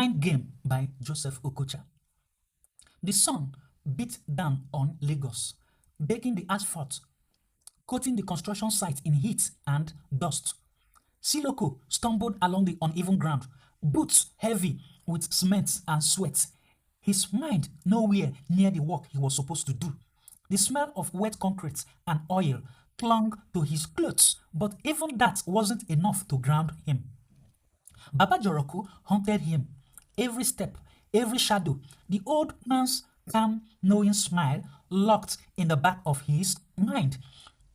Mind Game by Joseph Okocha. The sun beat down on Lagos, baking the asphalt, coating the construction site in heat and dust. Siloko stumbled along the uneven ground, boots heavy with cement and sweat. His mind nowhere near the work he was supposed to do. The smell of wet concrete and oil clung to his clothes, but even that wasn't enough to ground him. Baba Joroku haunted him. Every step, every shadow, the old man's calm, knowing smile locked in the back of his mind,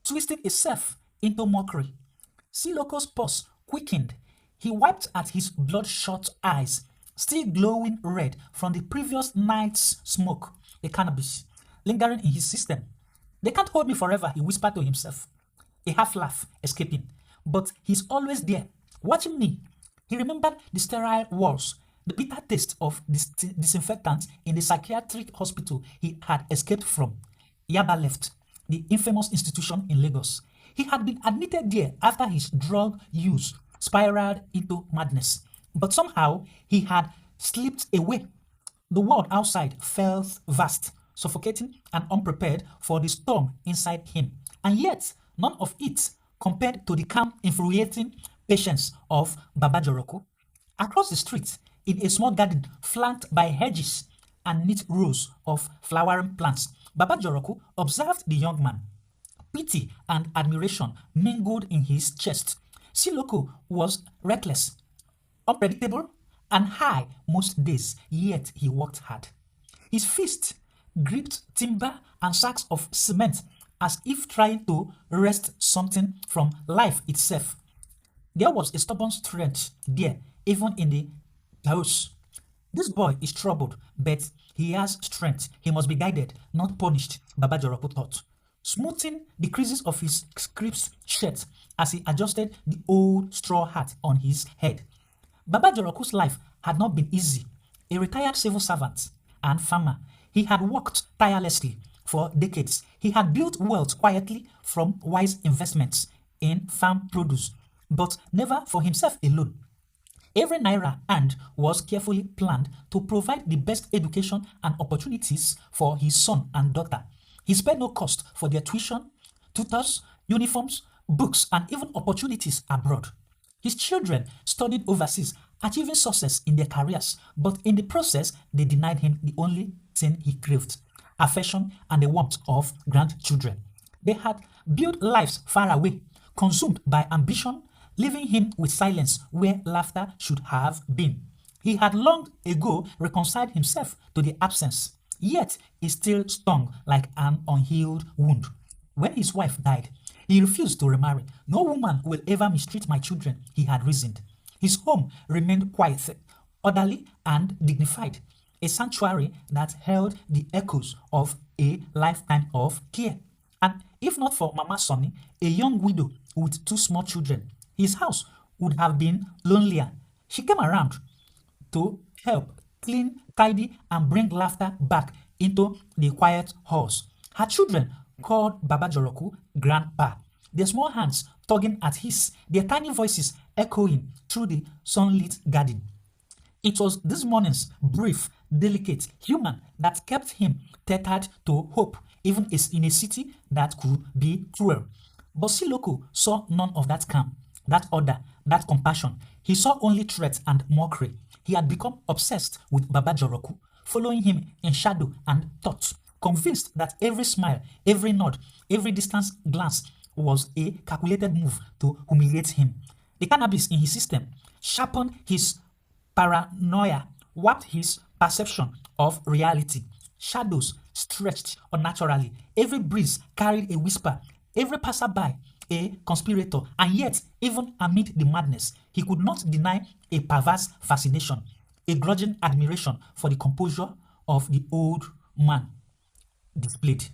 twisted itself into mockery. Siloko's pulse quickened. He wiped at his bloodshot eyes, still glowing red from the previous night's smoke, the cannabis, lingering in his system. They can't hold me forever, he whispered to himself, a half laugh escaping. But he's always there, watching me. He remembered the sterile walls, the bitter taste of disinfectant in the psychiatric hospital he had escaped from. Yaba left, the infamous institution in Lagos. He had been admitted there after his drug use spiraled into madness. But somehow he had slipped away. The world outside felt vast, suffocating and unprepared for the storm inside him. And yet, none of it compared to the calm, infuriating patience of Baba Joroku. Across the street, in a small garden flanked by hedges and neat rows of flowering plants, Baba Joroku observed the young man. Pity and admiration mingled in his chest. Siloko was reckless, unpredictable, and high most days, yet he worked hard. His fist gripped timber and sacks of cement as if trying to wrest something from life itself. There was a stubborn strength there, even in the chaos. This boy is troubled, but he has strength. He must be guided, not punished, Baba Joroku thought, smoothing the creases of his crisp shirt as he adjusted the old straw hat on his head. Baba Joroku's life had not been easy. A retired civil servant and farmer, he had worked tirelessly for decades. He had built wealth quietly from wise investments in farm produce, but never for himself alone. Every naira earned was carefully planned to provide the best education and opportunities for his son and daughter. He spared no cost for their tuition, tutors, uniforms, books, and even opportunities abroad. His children studied overseas, achieving success in their careers, but in the process, they denied him the only thing he craved: affection and the warmth of grandchildren. They had built lives far away, consumed by ambition, leaving him with silence where laughter should have been. He had long ago reconciled himself to the absence, yet it still stung like an unhealed wound. When his wife died, he refused to remarry. No woman will ever mistreat my children, he had reasoned. His home remained quiet, orderly, and dignified, a sanctuary that held the echoes of a lifetime of care. And if not for Mama Sonny, a young widow with 2 small children, his house would have been lonelier. She came around to help clean, tidy, and bring laughter back into the quiet halls. Her children called Baba Joroku Grandpa, their small hands tugging at his, their tiny voices echoing through the sunlit garden. It was this morning's brief, delicate, human that kept him tethered to hope, even in a city that could be cruel. But Siloko saw none of that calm, that order, that compassion. He saw only threat and mockery. He had become obsessed with Baba Joroku, following him in shadow and thought, convinced that every smile, every nod, every distant glance was a calculated move to humiliate him. The cannabis in his system sharpened his paranoia, warped his perception of reality. Shadows stretched unnaturally. Every breeze carried a whisper. Every passerby a conspirator, and yet, even amid the madness, he could not deny a perverse fascination, a grudging admiration for the composure of the old man displayed.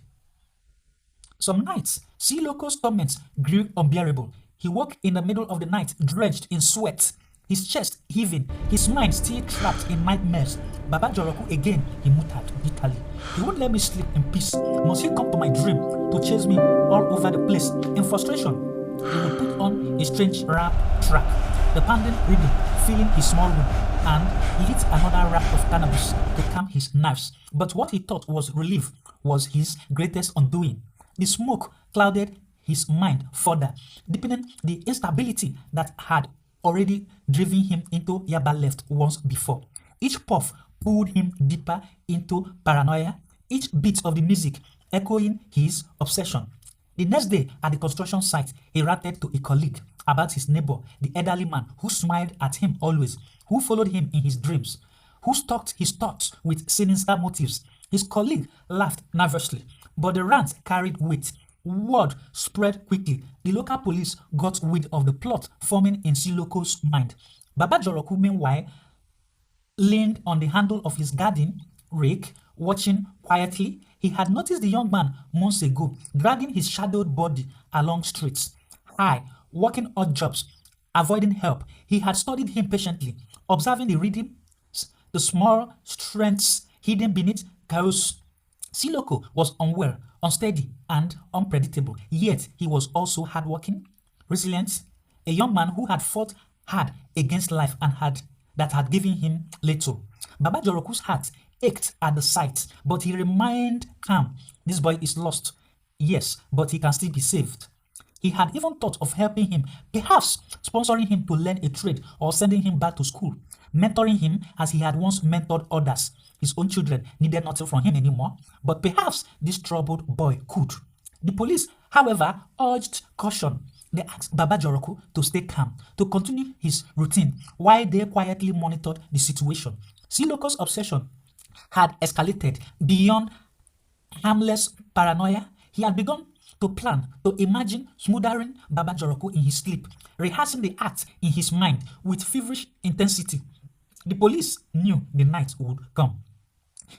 Some nights, Siloko's torments grew unbearable. He woke in the middle of the night, drenched in sweat, his chest heaving, his mind still trapped in nightmares. Baba Joroku again, he muttered bitterly. He won't let me sleep in peace. Must he come to my dream to chase me all over the place? In frustration, he would put on a strange rap track, the pounding rhythm filling his small room. and lit another wrap of cannabis to calm his nerves. But what he thought was relief was his greatest undoing. The smoke clouded his mind further, deepening the instability that had already driven him into Yaba left once before. Each puff pulled him deeper into paranoia, each beat of the music echoing his obsession. The next day at the construction site, he ranted to a colleague about his neighbor, the elderly man who smiled at him always, who followed him in his dreams, who stalked his thoughts with sinister motives. His colleague laughed nervously, but the rant carried weight. Word spread quickly. The local police got wind of the plot forming in Siloko's mind. Baba Joroku, meanwhile, leaned on the handle of his garden rake, watching quietly. He had noticed the young man months ago, dragging his shadowed body along streets, high, working odd jobs, avoiding help. He had studied him patiently, observing the rhythms, the small strengths hidden beneath chaos. Siloko was unwell, unsteady, and unpredictable, yet he was also hardworking, resilient, a young man who had fought hard against life and that had given him little. Baba Joroku's heart ached at the sight, but he remained calm. This boy is lost, yes, but he can still be saved. He had even thought of helping him, perhaps sponsoring him to learn a trade or sending him back to school, mentoring him as he had once mentored others. His own children needed nothing from him anymore, but perhaps this troubled boy could. The police, however, urged caution. They asked Baba Joroku to stay calm, to continue his routine while they quietly monitored the situation. Siloko's obsession had escalated beyond harmless paranoia. He had begun to plan, to imagine smothering Baba Joroku in his sleep, rehearsing the act in his mind with feverish intensity. The police knew the night would come.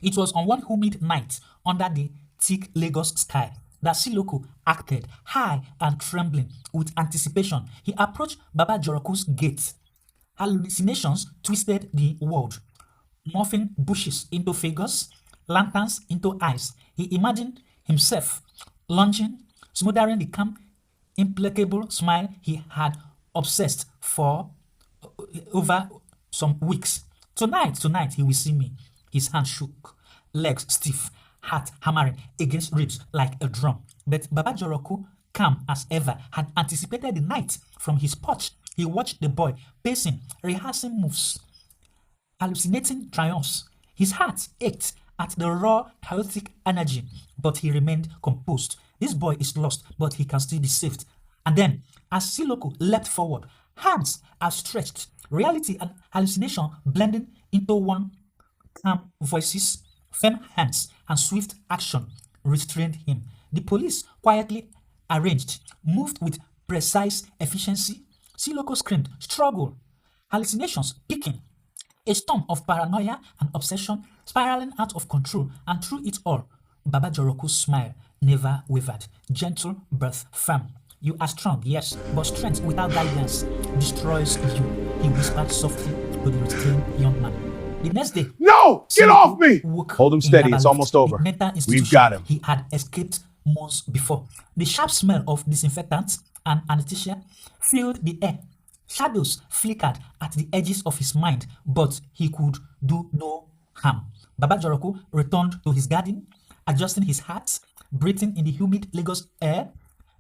It was on one humid night under the thick Lagos sky that Siloko acted, high and trembling with anticipation. He approached Baba Joroku's gate. Hallucinations twisted the world, morphing bushes into figures, lanterns into eyes. He imagined himself lunging, smothering the calm, implacable smile he had obsessed for over some weeks. Tonight he will see me. His hand shook, legs stiff, heart hammering against ribs like a drum. But Baba Joroku, calm as ever, had anticipated the night. From his porch, he watched the boy pacing, rehearsing moves, hallucinating triumphs. His heart ached at the raw, chaotic energy, but he remained composed. This boy is lost, but he can still be saved. And then, as Siloko leapt forward, hands outstretched, reality and hallucination blending into one. Calm voices, firm hands, and swift action restrained him. The police quietly arranged, moved with precise efficiency. Siloko screamed, struggled, hallucinations peaking, a storm of paranoia and obsession spiraling out of control, and through it all, Baba Joroku's smile never wavered. Gentle breath, firm. You are strong, yes, but strength without guidance destroys you, he whispered softly to the restrained young man. The next day, no, get off me! Hold him steady, it's almost over. We've got him. He had escaped months before. The sharp smell of disinfectant and anesthesia filled the air. Shadows flickered at the edges of his mind, but he could do no harm. Baba Joroku returned to his garden, adjusting his hat, breathing in the humid Lagos air,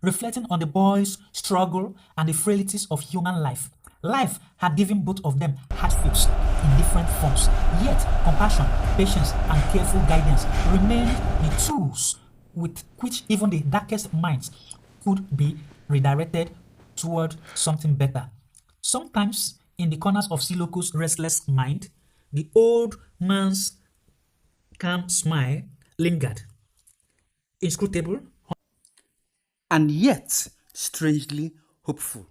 reflecting on the boy's struggle and the frailties of human life. Life had given both of them hardships in different forms, yet compassion, patience, and careful guidance remained the tools with which even the darkest minds could be redirected toward something better. Sometimes, in the corners of Siloko's restless mind, the old man's calm smile lingered, inscrutable, and yet strangely hopeful.